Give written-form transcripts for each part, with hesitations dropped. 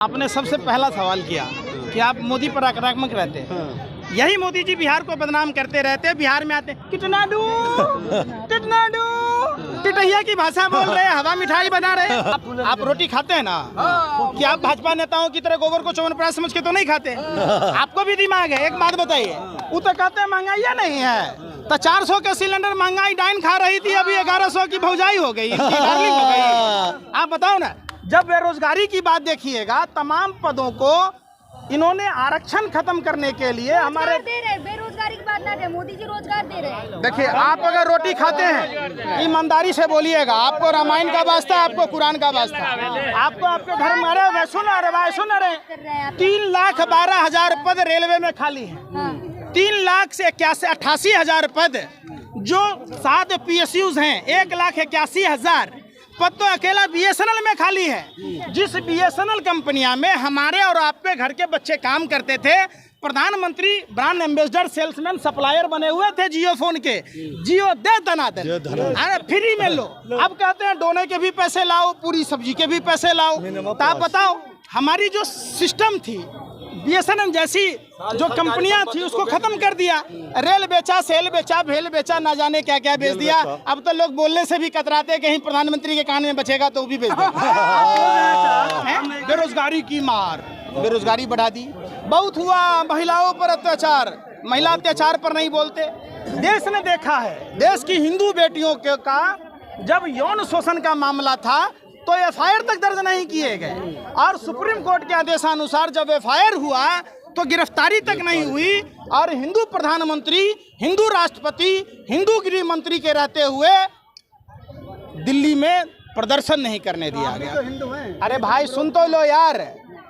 आपने सबसे पहला सवाल किया कि आप मोदी पर आक्रामक रहते हैं। यही मोदी जी बिहार को बदनाम करते रहते हैं। बिहार में आते कितना डू टिटहिया की भाषा बोल रहे हैं, हवा मिठाई बना रहे हैं। आप रोटी खाते हैं ना? कि आप भाजपा नेताओं की तरह गोबर को च्यवनप्राश समझ के तो नहीं खाते? आपको भी दिमाग है। एक बात बताइए, वो तो कहते हैं महंगाई नहीं है, तो 400 का सिलेंडर महंगाई डाइन खा रही थी, अभी 1100 की भौजाई हो गई, डार्लिंग हो गई। आप बताओ ना, जब बेरोजगारी की बात देखिएगा, तमाम पदों को इन्होंने आरक्षण खत्म करने के लिए हमारे बेरोजगारी की बात ना दे, मोदी जी रोजगार दे रहे हैं। देखिए, आप अगर रोटी खाते हैं ईमानदारी से बोलिएगा, आपको रामायण का वास्ता, आपको कुरान का वास्ता, आपको आपके धर्म में सुना रहे 3,12,000 पद रेलवे में खाली है। 3,88,000 पद जो 7 PSUs हैं, 1,81,000 पद तो अकेला BSNL में खाली है। जिस BSNL कंपनियां में हमारे और आपके घर के बच्चे काम करते थे, प्रधानमंत्री ब्रांड एम्बेसडर सेल्समैन सप्लायर बने हुए थे जियो फोन के। जियो दे दनादन, अरे फ्री में लो। अब कहते हैं डोने के भी पैसे लाओ, पूरी सब्जी के भी पैसे लाओ। तो आप बताओ, हमारी जो सिस्टम थी, BSNL जैसी जो कंपनियां थी, उसको खत्म कर दिया। रेल बेचा, सेल बेचा, भेल बेचा, ना जाने क्या क्या बेच दिया। अब तो लोग बोलने से भी कतराते, कहीं प्रधानमंत्री के कान में बचेगा तो भी बेच देगा। बेरोजगारी की मार, बेरोजगारी बढ़ा दी। बहुत हुआ महिलाओं पर अत्याचार, महिला अत्याचार पर नहीं बोलते। देश ने देखा है, देश की हिंदू बेटियों का जब यौन शोषण का मामला था तो FIR तक दर्ज नहीं किए गए, और सुप्रीम कोर्ट के आदेशानुसार जब FIR हुआ तो गिरफ्तारी तक नहीं हुई, और हिंदू प्रधानमंत्री, हिंदू राष्ट्रपति, हिंदू गृह मंत्री के रहते हुए दिल्ली में प्रदर्शन नहीं करने दिया गया। अरे भाई सुन तो लो यार,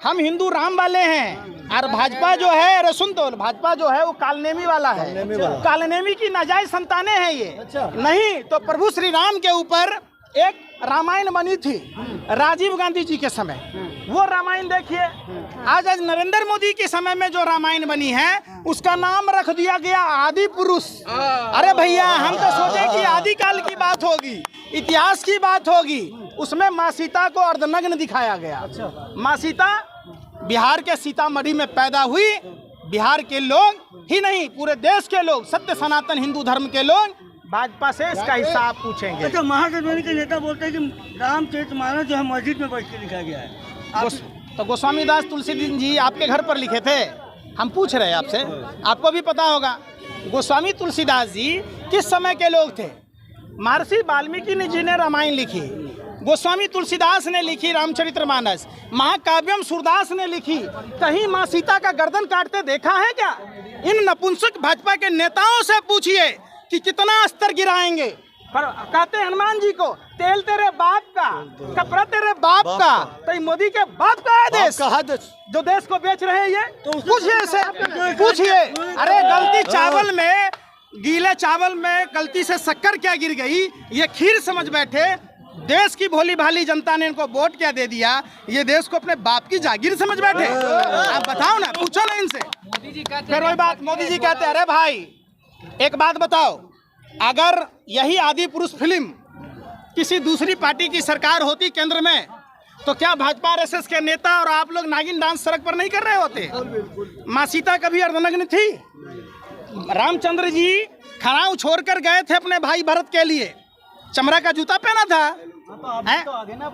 हम हिंदू राम वाले हैं, और भाजपा जो है, अरे सुन तो, भाजपा जो है वो कालनेमी वाला है। कालनेमी की नाजायज संतानें हैं ये। नहीं तो प्रभु श्री राम के ऊपर एक रामायण बनी थी राजीव गांधी जी के समय, वो रामायण देखिए। आज नरेंद्र मोदी के समय में जो रामायण बनी है, उसका नाम रख दिया गया आदि पुरुष। अरे भैया, हम तो सोचे कि आदि काल की बात होगी, इतिहास की बात होगी। उसमें माँ सीता को अर्धनग्न दिखाया गया। माँ सीता बिहार के सीतामढ़ी में पैदा हुई। बिहार के लोग ही नहीं, पूरे देश के लोग, सत्य सनातन हिंदू धर्म के लोग भाजपा से इसका हिसाब पूछेंगे। अच्छा, महागठबंधन के नेता बोलते हैं कि रामचरितमानस जो है मस्जिद में बैठ के लिखा गया है। तो गोस्वामी दास तुलसीदास जी आपके घर पर लिखे थे? हम पूछ रहे हैं आपसे, आपको भी पता होगा। गोस्वामी तुलसीदास जी किस समय के लोग थे? महर्षि वाल्मीकि जी ने रामायण लिखी, गोस्वामी तुलसीदास ने लिखी रामचरितमानस, महाकाव्यम सूरदास ने लिखी। कहीं माँ सीता का गर्दन काटते देखा है क्या? इन नपुंसक भाजपा के नेताओं से पूछिए कि कितना अस्त्र गिराएंगे। पर कहते हैं हनुमान जी को, तेल तेरे बाप का, कपड़ा तेरे बाप का। तो मोदी के बाप का है देश, जो देश को बेच रहे हैं ये। तो पूछिए से, पूछिए। अरे गलती चावल में, गीले चावल में गलती से शक्कर क्या गिर गई, ये खीर समझ बैठे। देश की भोली भाली जनता ने इनको वोट क्या दे दिया, ये देश को अपने बाप की जागीर समझ बैठे। आप बताओ ना, पूछो ना इनसे। फिर वही बात, मोदी जी कहते हैं, अरे भाई एक बात बताओ, अगर यही आदि पुरुष फिल्म किसी दूसरी पार्टी की सरकार होती केंद्र में, तो क्या भाजपा RSS के नेता और आप लोग नागिन डांस सड़क पर नहीं कर रहे होते? माँ सीता कभी अर्धनग्न थी? रामचंद्र जी खड़ाऊ छोड़कर गए थे अपने भाई भरत के लिए, चमड़ा का जूता पहना था।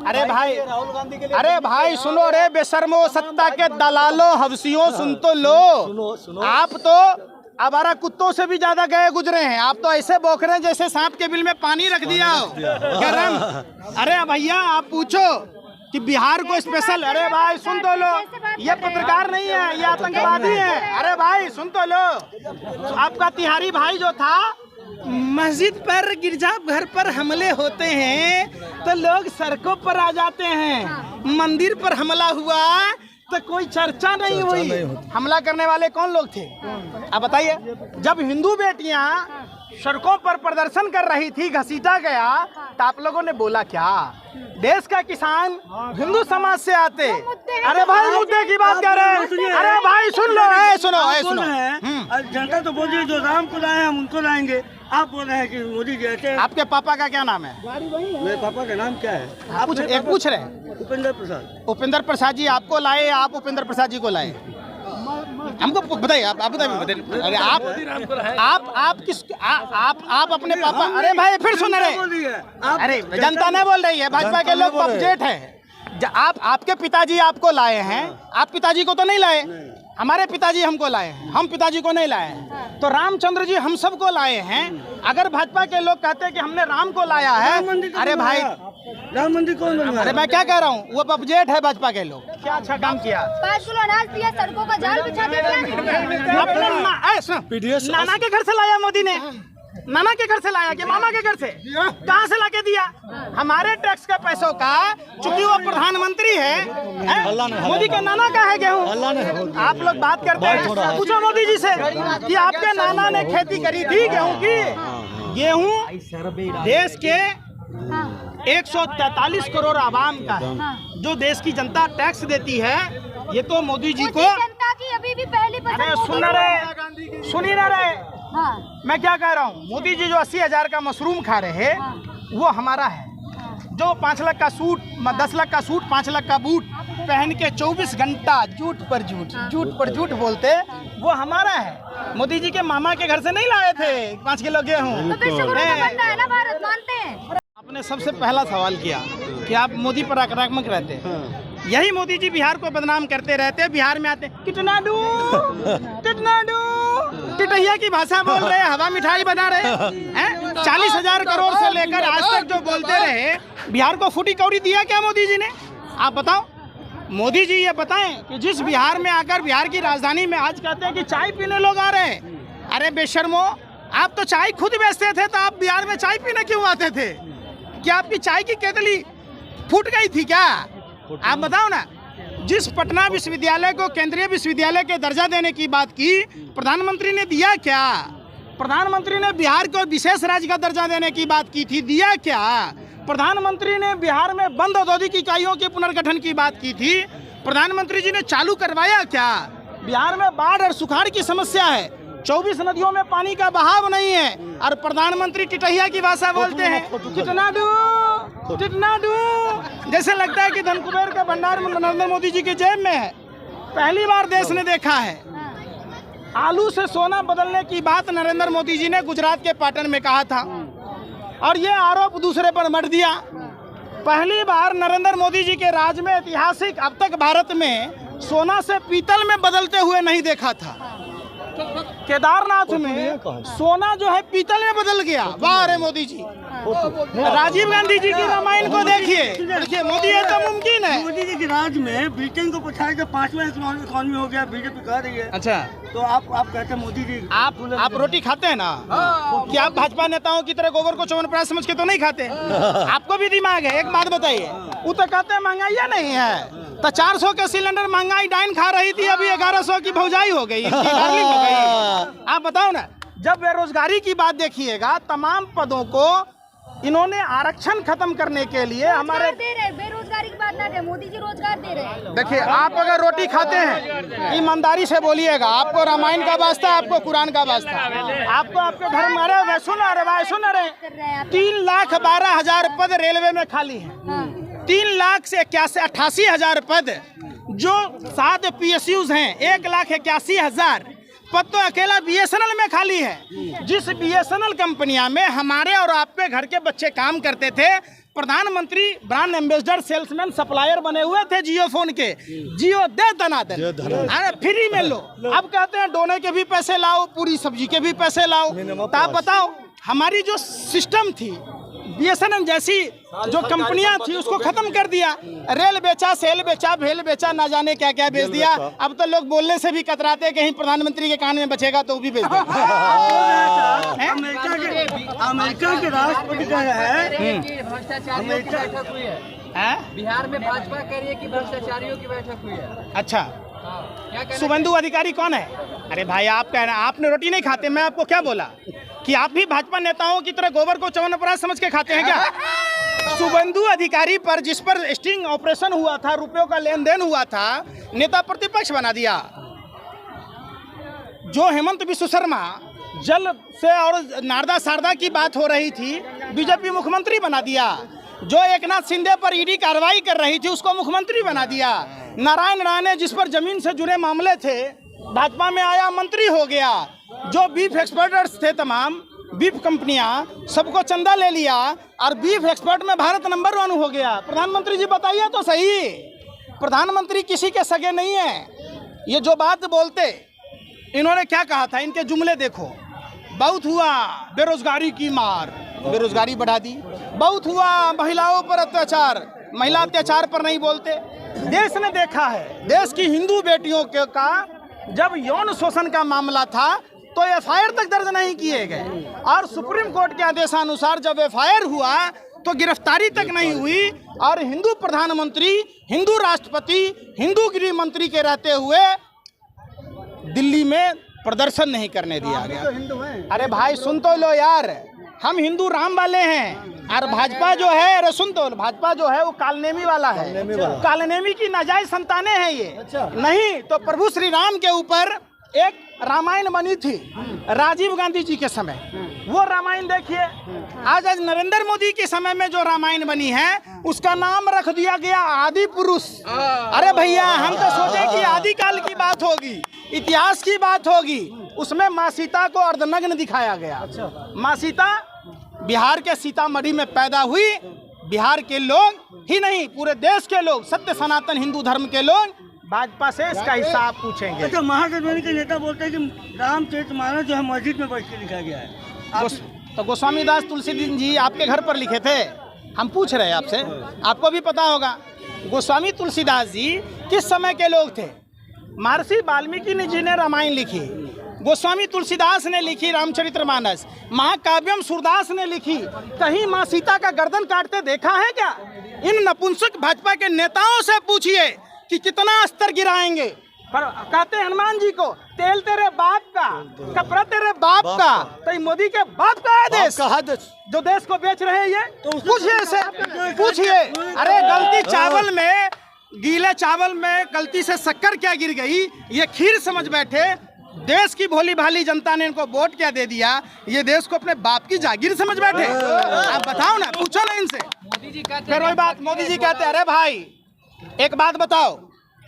अरे भाई, अरे भाई सुनो रे बेशर्मो, सत्ता के दलालो, हवसियों, सुन तो लो। आप तो आवारा कुत्तों से भी ज्यादा गए गुजरे हैं। आप तो ऐसे बोक रहे हैं जैसे सांप के बिल में पानी रख दिया हो गरम। अरे भैया, आप पूछो कि बिहार को स्पेशल, अरे भाई सुन तो लो, ये पत्रकार नहीं है, ये आतंकवादी है। अरे भाई सुन तो लो, आपका तिहारी भाई जो था, मस्जिद पर, गिरजा घर पर हमले होते हैं तो लोग सड़कों पर आ जाते हैं। मंदिर पर हमला हुआ तो कोई चर्चा नहीं हुई। हमला करने वाले कौन लोग थे? अब बताइए। जब हिंदू बेटियां सड़कों पर प्रदर्शन कर रही थी, घसीटा गया, तो आप लोगों ने बोला क्या? देश का किसान हिंदू समाज से आते। अरे भाई मुद्दे की बात कर रहे हैं। अरे भाई सुन लो, सुनो। जनता तो बोल रही है जो राम को लाए हम उनको लाएंगे, आप बोल रहे हैं कि मोदी जी ऐसे। आपके पापा का क्या नाम है? मेरे पापा का नाम क्या है? आप पूछ रहे हैं। उपेंद्र प्रसाद। उपेंद्र प्रसाद जी आपको लाए, आप उपेंद्र प्रसाद जी को लाए? हमको बताइए, आप बताइए। अरे आप किस आप अपने पापा? अरे भाई फिर सुन रहे, अरे जनता नहीं बोल रही है, भाजपा के लोग पपजेट है। आपके पिताजी आपको लाए हैं, आप पिताजी को तो नहीं लाए। हमारे पिताजी हमको लाए हैं, हम पिताजी को नहीं लाए हैं। तो रामचंद्र जी हम सबको लाए हैं। अगर भाजपा के लोग कहते हैं कि हमने राम को लाया है, अरे भाई राम मंदिर कौन बनवाया? अरे मैं क्या कह रहा हूँ, वो पपजेट है भाजपा के लोग। क्या अच्छा काम किया, 5 किलो अनाज दिया, सड़कों का जाल बिछा दिया। अपने नाना के घर से लाया मोदी ने, नाना के घर से लाया कि मामा के घर से? कहाँ से लाके दिया? हमारे टैक्स के पैसों का, चूंकि वो प्रधानमंत्री है। मोदी का नाना का है गेहूँ? आप लोग बात करते हैं, पूछो मोदी जी से कि आपके नाना ने खेती करी थी गेहूँ की? गेहूँ देश के 143 करोड़ आवाम का है, जो देश की जनता टैक्स देती है। ये तो मोदी जी को जनता की अभी भी पहली पसंद। सुनी ना रहे। हाँ। मैं क्या कह रहा हूँ, मोदी जी जो 80,000 का मशरूम खा रहे हैं, वो हमारा है। जो 5 लाख का सूट, 10 लाख का सूट, 5 लाख का बूट पहन के 24 घंटा झूठ पर झूठ बोलते, वो हमारा है। मोदी जी के मामा के घर से नहीं लाए थे 5 किलो गेहूँ। आपने सबसे पहला सवाल किया कि आप मोदी पर आक्रामक रहते हैं। यही मोदी जी बिहार को बदनाम करते रहते, बिहार में आते टिटनाडू टिटहिया की भाषा बोल रहे, हवा मिठाई बना रहे हैं। 40,000 करोड़ से लेकर आज तक जो बोलते रहे, बिहार को फूटी कौड़ी दिया क्या मोदी जी ने? आप बताओ। मोदी जी ये बताएं कि जिस बिहार में आकर, बिहार की राजधानी में आज कहते हैं कि चाय पीने लोग आ रहे हैं। अरे बेशर्मो, आप तो चाय खुद बेचते थे, तो आप बिहार में चाय पीने क्यों आते थे? क्या आपकी चाय की केतली फूट गई थी क्या? आप बताओ ना। जिस पटना विश्वविद्यालय को केंद्रीय विश्वविद्यालय के दर्जा देने की बात की, प्रधानमंत्री ने दिया क्या? प्रधानमंत्री ने बिहार को विशेष राज्य का दर्जा देने की बात की थी, दिया क्या? प्रधानमंत्री ने बिहार में बंद औद्योगिक इकाइयों के पुनर्गठन की बात की थी, प्रधानमंत्री जी ने चालू करवाया क्या? बिहार में बाढ़ और सुखाड़ की समस्या है, 24 नदियों में पानी का बहाव नहीं है, और प्रधानमंत्री टिटहिया की भाषा बोलते हैं। टिटनाडू जैसे लगता है कि धन कुबेर का भंडार नरेंद्र मोदी जी के जेब में है। पहली बार देश ने देखा है। आलू से सोना बदलने की बात नरेंद्र मोदी जी ने गुजरात के पाटन में कहा था, और ये आरोप दूसरे पर मढ़ दिया। पहली बार नरेंद्र मोदी जी के राज में ऐतिहासिक, अब तक भारत में सोना से पीतल में बदलते हुए नहीं देखा था। केदारनाथ में सोना जो है पीतल में बदल गया। वाह रे मोदी जी। राजीव गांधी जी की रामायण को देखिए, मोदी ये तो मुमकिन है। मोदी जी के राज में ब्रिटेन को पछाड़ के 5वां इकोनॉमी हो गया, बीजेपी कह रही है। अच्छा, तो आप कहते हैं मोदी जी आप रोटी खाते हैं ना? क्या आप भाजपा नेताओं की तरह गोबर को च्यवनप्राश समझ के तो नहीं खाते? आपको भी दिमाग है। एक बात बताइए, वो तो कहते हैं महंगाई नहीं है, तो 400 के सिलेंडर महंगाई डाइन खा रही थी, अभी 1100 की भौजाई हो गई, डार्लिंग हो गई। आप बताओ ना। जब बेरोजगारी की बात देखिएगा, तमाम पदों को इन्होंने आरक्षण खत्म करने के लिए हमारे दे रहे, बेरोजगारी की बात ना दे, मोदी जी रोजगार दे रहे हैं। देखिए, आप अगर रोटी खाते हैं ईमानदारी से बोलिएगा, आपको रामायण का वास्ता, आपको कुरान का वास्ता, आपको आपके धर्म। अरे सुन रहे 3,12,000 पद रेलवे में खाली है। 3,88,000 पद, जो 7 PSUs हैं, 1,81,000 पद तो अकेला BSNL में खाली है। जिस BSNL कंपनियां में हमारे और आपके घर के बच्चे काम करते थे, प्रधानमंत्री ब्रांड एम्बेसडर, सेल्समैन, सप्लायर बने हुए थे जियो फोन के। जियो दे दनादन, अरे फ्री में लो। अब कहते हैं डोने के भी पैसे लाओ, पूरी सब्जी के भी पैसे लाओ। तो आप बताओ, हमारी जो सिस्टम थी, BSNL जैसी जो कंपनियां थी, उसको खत्म कर दिया। रेल बेचा, सेल बेचा, भेल बेचा, ना जाने क्या क्या बेच दिया। अब तो लोग बोलने से भी कतराते, कहीं प्रधानमंत्री के कान में बचेगा तो भी बेच दे। अमेरिका के राष्ट्रपति कह रहे हैं बिहार में भाजपा कह रही है कि भ्रष्टाचारियों की बैठक हुई है। अच्छा, शुभेंदु अधिकारी कौन है? अरे भाई, आप कह रहे हैं आपने रोटी नहीं खाते, मैं आपको क्या बोला कि आप भी भाजपा नेताओं की तरह गोबर को च्यवनप्राश समझ के खाते हैं क्या? शुभेंदु अधिकारी पर, जिस पर स्टिंग ऑपरेशन हुआ था, रुपयों का लेन देन हुआ था, नेता प्रतिपक्ष बना दिया। जो हेमंत बिस्व शर्मा जल से और नारदा शारदा की बात हो रही थी, बीजेपी मुख्यमंत्री बना दिया। जो एकनाथ शिंदे पर ईडी कार्रवाई कर रही थी, उसको मुख्यमंत्री बना दिया। नारायण राणे जिस पर जमीन से जुड़े मामले थे, भाजपा में आया, मंत्री हो गया। जो बीफ एक्सपोर्टर्स थे, तमाम बीफ कंपनियां, सबको चंदा ले लिया और बीफ एक्सपोर्ट में भारत नंबर 1 हो गया। प्रधानमंत्री जी बताइए तो सही, प्रधानमंत्री किसी के सगे नहीं है। ये जो बात बोलते, इन्होंने क्या कहा था, इनके जुमले देखो। बहुत हुआ बेरोजगारी की मार, बेरोजगारी बढ़ा दी। बहुत हुआ महिलाओं पर अत्याचार, महिला अत्याचार पर नहीं बोलते। देश ने देखा है, देश की हिंदू बेटियों का जब यौन शोषण का मामला था तो एफआईआर तक दर्ज नहीं किए गए, और सुप्रीम कोर्ट के आदेशानुसार जब एफआईआर हुआ तो गिरफ्तारी तक नहीं हुई, और हिंदू प्रधानमंत्री, हिंदू राष्ट्रपति, हिंदू गृह मंत्री के रहते हुए दिल्ली में प्रदर्शन नहीं करने दिया गया। अरे भाई सुन तो लो यार, हम हिंदू राम वाले हैं, और भाजपा जो है, अरे सुन तो, भाजपा जो है वो कालनेमी वाला है। कालनेमी की नाजायज संतानें हैं ये। नहीं तो प्रभु श्री राम के ऊपर एक रामायण बनी थी राजीव गांधी जी के समय, वो रामायण देखिए। आज नरेंद्र मोदी के समय में जो रामायण बनी है, उसका नाम रख दिया गया आदि पुरुष। अरे भैया, हम तो सोचे कि आदिकाल की बात होगी, इतिहास की बात होगी। उसमें माँ सीता को अर्धनग्न दिखाया गया। माँ सीता बिहार के सीतामढ़ी में पैदा हुई। बिहार के लोग ही नहीं, पूरे देश के लोग, सत्य सनातन हिंदू धर्म के लोग भाजपा से इसका हिसाब पूछेंगे। अच्छा, महागठबंधन के नेता बोलते हैं कि रामचरितमानस जो है मस्जिद में बैठ के लिखा गया है। तो गोस्वामी दास तुलसीदास जी आपके घर पर लिखे थे, हम पूछ रहे हैं आपसे, आपको भी पता होगा। गोस्वामी तुलसीदास जी किस समय के लोग थे? महर्षि वाल्मीकि जी ने रामायण लिखी, गोस्वामी तुलसीदास ने लिखी रामचरितमानस, महाकाव्यम सूरदास ने लिखी। कहीं माँ सीता का गर्दन काटते देखा है क्या? इन नपुंसक भाजपा के नेताओं से पूछिए कि कितना स्तर गिराएंगे। पर कहते हनुमान जी को, तेल तेरे बाप का, कपड़ा तेरे बाप का, तो मोदी के बाप का है देश, जो देश को बेच रहे हैं ये। तो पूछिए से, पूछिए। अरे गलती चावल में, गीले चावल में गलती से शक्कर क्या गिर गई, ये खीर समझ बैठे। देश की भोली भाली जनता ने इनको वोट क्या दे दिया, ये देश को अपने बाप की जागीर समझ बैठे। आप बताओ ना, पूछो ना इनसे। मोदी जी कहते फिर वही बात, मोदी जी कहते, अरे भाई एक बात बताओ,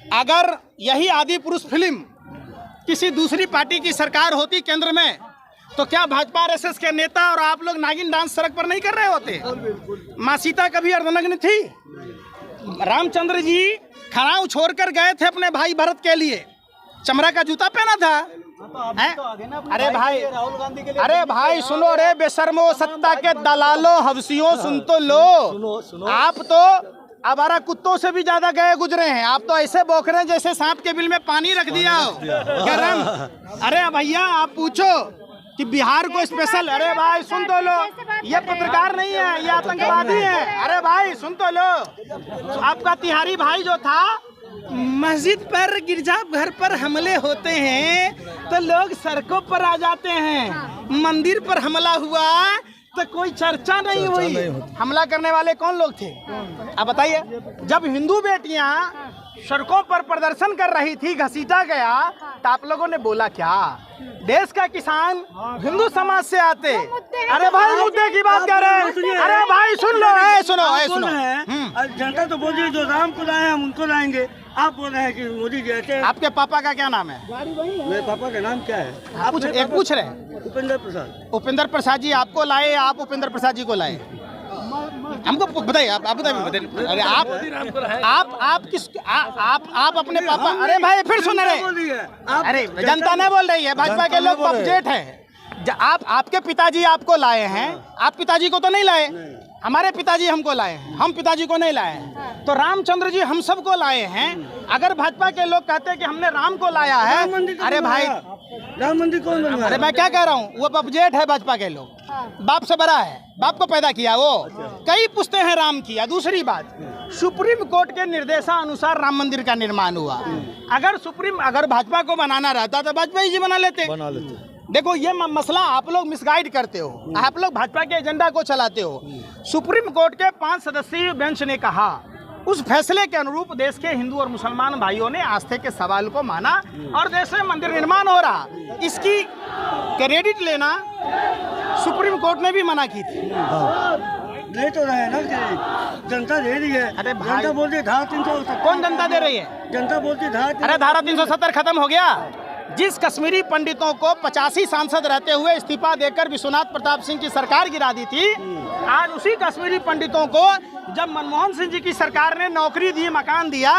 अगर यही आदि पुरुष फिल्म किसी दूसरी पार्टी की सरकार होती केंद्र में, तो क्या भाजपा आरएसएस के नेता और आप लोग नागिन डांस सड़क पर नहीं कर रहे होते? माँ सीता कभी अर्धनग्न थी? रामचंद्र जी खड़ाऊ छोड़कर गए थे अपने भाई भरत के लिए, चमड़ा का जूता पहना था। अरे भाई, अरे भाई सुनो रे बेशर्मो, सत्ता के दलालों, हवसियों, सुन तो लो। आप तो आवारा कुत्तों से भी ज्यादा गए गुजरे हैं। आप तो ऐसे बोक रहे हैं जैसे सांप के बिल में पानी रख दिया हो गरम। अरे भैया आप पूछो कि बिहार को स्पेशल, अरे भाई सुन तो लो, ये पत्रकार नहीं है, ये आतंकवादी है। अरे भाई सुन तो लो, आपका तिहारी भाई जो था, मस्जिद पर, गिरजा घर पर हमले होते हैं तो लोग सड़कों पर आ जाते हैं, मंदिर पर हमला हुआ तो कोई चर्चा नहीं हुई। हमला करने वाले कौन लोग थे आप बताइए? जब हिंदू बेटियां सड़कों पर प्रदर्शन कर रही थी, घसीटा गया, तो आप लोगों ने बोला क्या? देश का किसान हिंदू समाज से आते। अरे भाई मुद्दे की बात कर रहे हैं। अरे भाई सुन लो, सुनो। जनता तो बोल रही है जो राम को लाए हम उनको लाएंगे, आप बोल रहे हैं कि मोदी जी ऐसे। आपके पापा का क्या नाम है? मेरे पापा का नाम क्या है? आप पूछ रहे हैं। उपेंद्र प्रसाद। उपेंद्र प्रसाद जी आपको लाए, आप उपेंद्र प्रसाद जी को लाए? हमको बताइए, आप बताइए। अरे आप किस, आप अपने पापा, अरे भाई फिर सुन रहे, अरे जनता नहीं बोल रही है, भाजपा के लोग पपजेट हैं। आपके पिताजी आपको लाए हैं, आप पिताजी को तो नहीं लाए, हमारे पिताजी हमको लाए हैं, हम पिताजी को नहीं लाए हैं। तो रामचंद्र जी हम सबको लाए हैं। अगर भाजपा के लोग कहते हैं कि हमने राम को लाया है, अरे भाई राम मंदिर कौन बनवाया? अरे मैं क्या कह रहा हूँ, वो पपजेट है भाजपा के लोग, बाप से बड़ा है, बाप को पैदा किया वो, कई पुश्ते हैं राम किया। दूसरी बात, सुप्रीम कोर्ट के निर्देशानुसार राम मंदिर का निर्माण हुआ। अगर भाजपा को बनाना रहता तो वाजपेयी जी बना लेते। देखो ये मसला आप लोग मिसगाइड करते हो, आप लोग भाजपा के एजेंडा को चलाते हो। सुप्रीम कोर्ट के 5 सदस्यीय बेंच ने कहा उस फैसले के अनुरूप देश के हिंदू और मुसलमान भाइयों ने आस्थे के सवाल को माना और देश में मंदिर निर्माण हो रहा। इसकी क्रेडिट लेना सुप्रीम कोर्ट ने भी मना की थी। दे तो रहे ना कि जनता दे रही है। अरे भाई, जनता बोलती धारा 370। कौन जनता दे रही है? जनता बोलती धारा। अरे धारा 370 खत्म हो गया। जिस कश्मीरी पंडितों को 85 सांसद रहते हुए इस्तीफा देकर विश्वनाथ प्रताप सिंह की सरकार गिरा दी थी, आज उसी कश्मीरी पंडितों को जब मनमोहन सिंह जी की सरकार ने नौकरी दी, मकान दिया,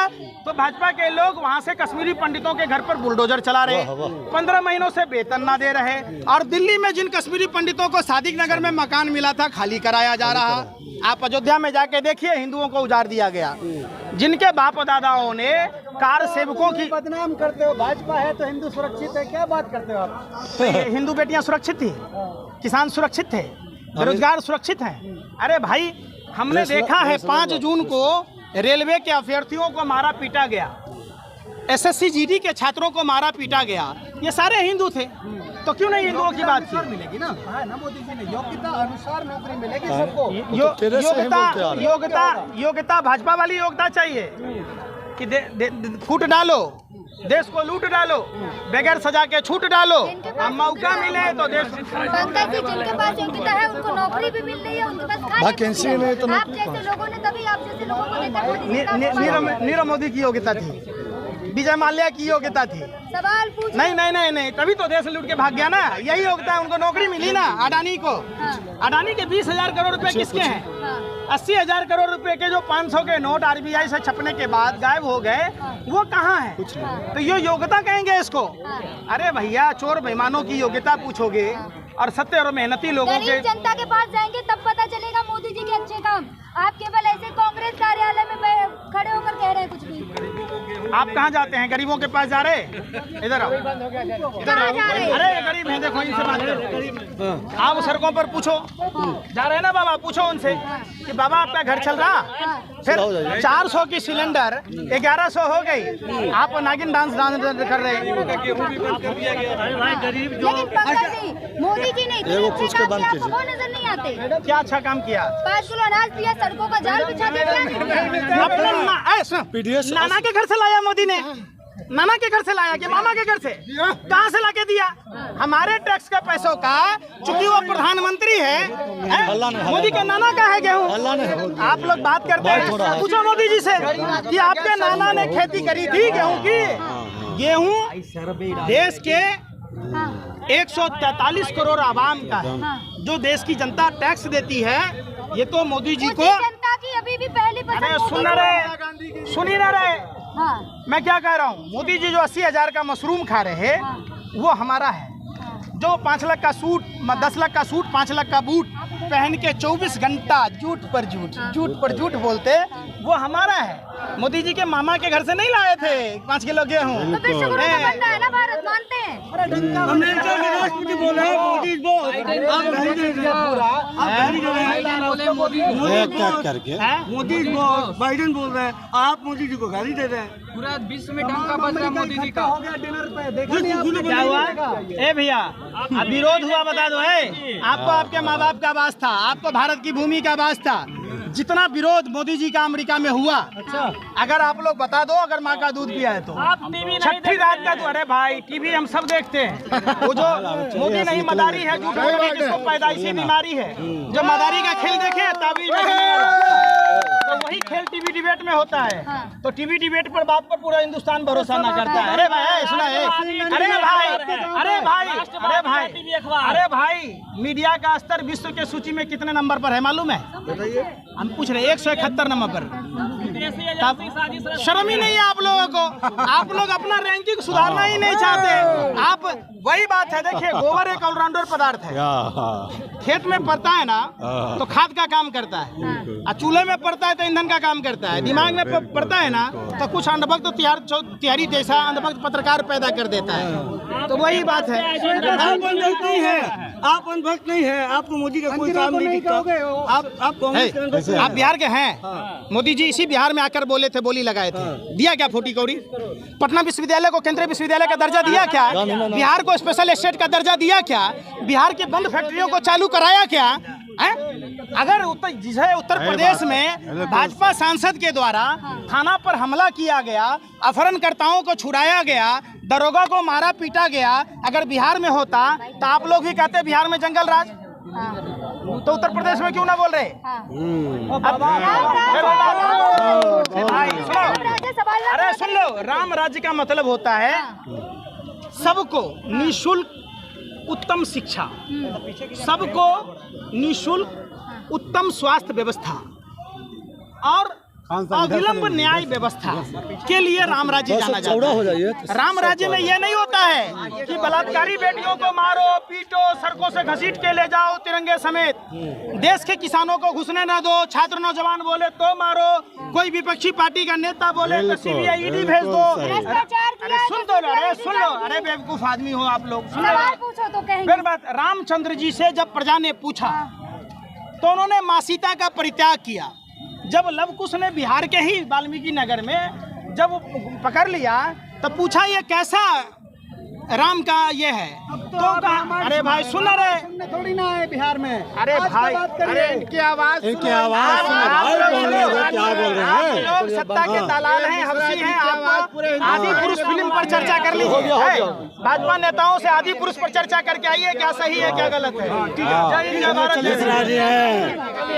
तो भाजपा के लोग वहां से कश्मीरी पंडितों के घर पर बुलडोजर चला रहे, 15 महीनों से वेतन ना दे रहे। और दिल्ली में जिन कश्मीरी पंडितों को सादिक नगर में मकान मिला था, खाली कराया जा रहा। आप अयोध्या में जाके देखिए, हिंदुओं को उजाड़ दिया गया। जिनके बाप दादाओं ने कार सेवकों की बदनाम करते हो। भाजपा है तो हिंदू सुरक्षित है, क्या बात करते हो आप? तो ये हिंदू बेटियां सुरक्षित थी, किसान सुरक्षित थे, बेरोजगार सुरक्षित हैं। अरे भाई, हमने देखा है 5 जून को रेलवे के अभ्यर्थियों को मारा पीटा गया, एसएससी जीडी के छात्रों को मारा पीटा गया, ये सारे हिंदू थे। तो क्यों नहीं हिंदुओं की बात की? मिलेगी ना, है ना मोदी जी ने योग्यता अनुसार नौकरी मिलेगी सबको। योग्यता भाजपा वाली योग्यता चाहिए कि फूट डालो, देश को लूट डालो, बगैर सजा के छूट डालो, अब मौका मिले तो देश। पंकज जी, जिनके पास योग्यता है उनको नौकरी भी मिल रही है, उनके पास वैकेंसी नहीं तो आप जैसे लोगों ने, तभी आप जैसे लोगों को देकर नीरव मोदी की योग्यता थी, विजय माल्या की योग्यता थी। सवाल पूछ। नहीं, तभी तो देश लूट के भाग गया ना। यही योग्यता है, उनको नौकरी मिली ना। अडानी को, अडानी के 20,000 करोड़ रुपए किसके हैं? 80,000 करोड़ रुपए के जो 500 के नोट आरबीआई से छपने के बाद गायब हो गए, वो कहाँ है? तो ये योग्यता कहेंगे इसको? अरे भैया, चोर बेईमानों की योग्यता पूछोगे और सत्य और मेहनती लोगों के। जनता के पास जाएंगे तब पता चलेगा मोदी जी के अच्छे काम। आप केवल ऐसे कांग्रेस कार्यालय में खड़े होकर कह रहे हैं कुछ भी। आप कहाँ जाते हैं? गरीबों के पास जा रहे? इधर आओ, इधर आओ। अरे ये गरीब हैं, देखो इनसे बात करो। आप सड़कों पर पूछो, जा रहे हैं ना बाबा, पूछो उनसे कि बाबा आपका घर चल रहा? फिर 400 की सिलेंडर 1100 हो गई, आप नागिन डांस कर रहे हैं। लेकिन पंकज जी, मोदी जी ने इतने अच्छे काम किए, आपको वो नजर नहीं आते? क्या अच्छा काम किया? 5 किलो अनाज दिया, सड़कों का जाल बिछा दिया। नाना के घर से लाया मोदी ने, नाना के घर से लाया कि मामा के घर से? कहाँ से लाके दिया? हमारे टैक्स के पैसों का, चूंकि वो प्रधानमंत्री है, मोदी के नाना का है गेहूँ। आप लोग बात करते हैं, पूछो मोदी जी से कि आपके नाना ने खेती करी थी गेहूँ की? गेहूँ देश के 143 करोड़ आवाम का है, जो देश की जनता टैक्स देती है। ये तो मोदी जी को जनता की अभी भी पहली पसंद। अरे सुनी ना रहे। हाँ। मैं क्या कह रहा हूँ, मोदी जी जो 80,000 का मशरूम खा रहे हैं, वो हमारा है। जो 5 लाख का सूट, 10 लाख का सूट, 5 लाख का बूट पहन के 24 घंटा झूठ पर झूठ बोलते, वो हमारा है। मोदी जी के मामा के घर से नहीं लाए थे 5 किलो गेहूँ। तो विश्व गुरु का बनता है ना भारत, मानते हैं? अमेरिका के राष्ट्रपति बोल रहे हैं मोदी बोल, आप गाली दे रहे हैं। मोदी बोल, बाइडेन बोल रहे हैं, आप मोदी जी को गाली दे रहे हैं। पूरा विश्व में डंका बज रहा मोदी जी का। क्या हुआ? ए भैया, अब विरोध हुआ, बता दो। आपको आपके माँ बाप का वास था, आपको भारत की भूमि का वास था। जितना विरोध मोदी जी का अमेरिका में हुआ, अगर आप लोग बता दो, अगर माँ का दूध पिया है तो छठी रात का। अरे भाई, टीवी हम सब देखते हैं। वो जो मोदी नहीं मदारी है, झूठ बोलने की पैदाइशी बीमारी है। जो मदारी का खेल देखे ताबीज, तो वही खेल टीवी डिबेट में होता है। तो टीवी डिबेट पर बात पर पूरा हिंदुस्तान भरोसा ना करता है। अरे भाई सुना है, अरे भाई, मीडिया का स्तर विश्व के सूची में कितने नंबर पर है मालूम है? हम पूछ रहे 171 नंबर पर। तब शर्म ही नहीं है आप लोगों को। आप लोग अपना रैंकिंग सुधारना ही नहीं चाहते। आप वही बात है, देखिए, गोबर एक ऑलराउंडर पदार्थ है। खेत में पड़ता है ना तो खाद का काम करता है, और चूल्हे में पड़ता है तो ईंधन का काम करता है। दिमाग में पड़ता है ना तो कुछ अंधभक्त तिहारी जैसा अंधभक्त पत्रकार पैदा कर देता है। तो वही बात है। आप अंधभक्त नहीं है, आप अंधभक्त नहीं है, आपको मोदी का कोई काम नहीं दिखता। आप कांग्रेस, आप बिहार के हैं। मोदी जी इसी बिहार में आकर बोले थे, बोली लगाए थे। दिया क्या फोटी कौड़ी? पटना विश्वविद्यालय को केंद्रीय विश्वविद्यालय का दर्जा दिया क्या? बिहार को स्पेशल स्टेट का दर्जा दिया क्या? बिहार के बंद फैक्ट्रियों को चालू कराया क्या? अगर जिसे उत्तर प्रदेश में भाजपा सांसद के द्वारा थाना पर हमला किया गया, अपहरणकर्ताओं को छुड़ाया गया, दरोगा को मारा पीटा गया, अगर बिहार में होता तो आप लोग ही कहते बिहार में जंगल राज, तो उत्तर प्रदेश में क्यों ना बोल रहे? भाई सुनो, अरे सुन लो, राम राज्य का मतलब होता है सबको निःशुल्क उत्तम शिक्षा, सबको निःशुल्क उत्तम स्वास्थ्य व्यवस्था और अविलंब न्याय व्यवस्था के लिए राम राज्य जाना जाता है। राम राज्य में यह नहीं होता है कि बलात्कारी बेटियों को मारो पीटो, सड़कों से घसीट के ले जाओ तिरंगे समेत, देश के किसानों को घुसने न दो, छात्र नौजवान बोले तो मारो, कोई विपक्षी पार्टी का नेता बोले तो सीबीआई ईडी भेज दो। अरे सुन लो, अरे बेवकूफ आदमी हो आप लोग। फिर बात, रामचंद्र जी से जब प्रजा ने पूछा तो उन्होंने माँ सीता का परित्याग किया। जब लव कुश ने बिहार के ही वाल्मीकि नगर में जब पकड़ लिया तो पूछा ये कैसा राम का ये है, तो कहा अरे भाई सुन रहे थोड़ी ना है बिहार में। अरे भाई, अरे इनकी आवाज क्या बोल रहे हैं? आप लोग सत्ता के दलाल हैं, हफ्सी हैं। आप आदि पुरुष फिल्म पर चर्चा कर लीजिए, भाजपा नेताओं से आदि पुरुष पर चर्चा करके आइए, क्या सही है क्या गलत है। ठीक है।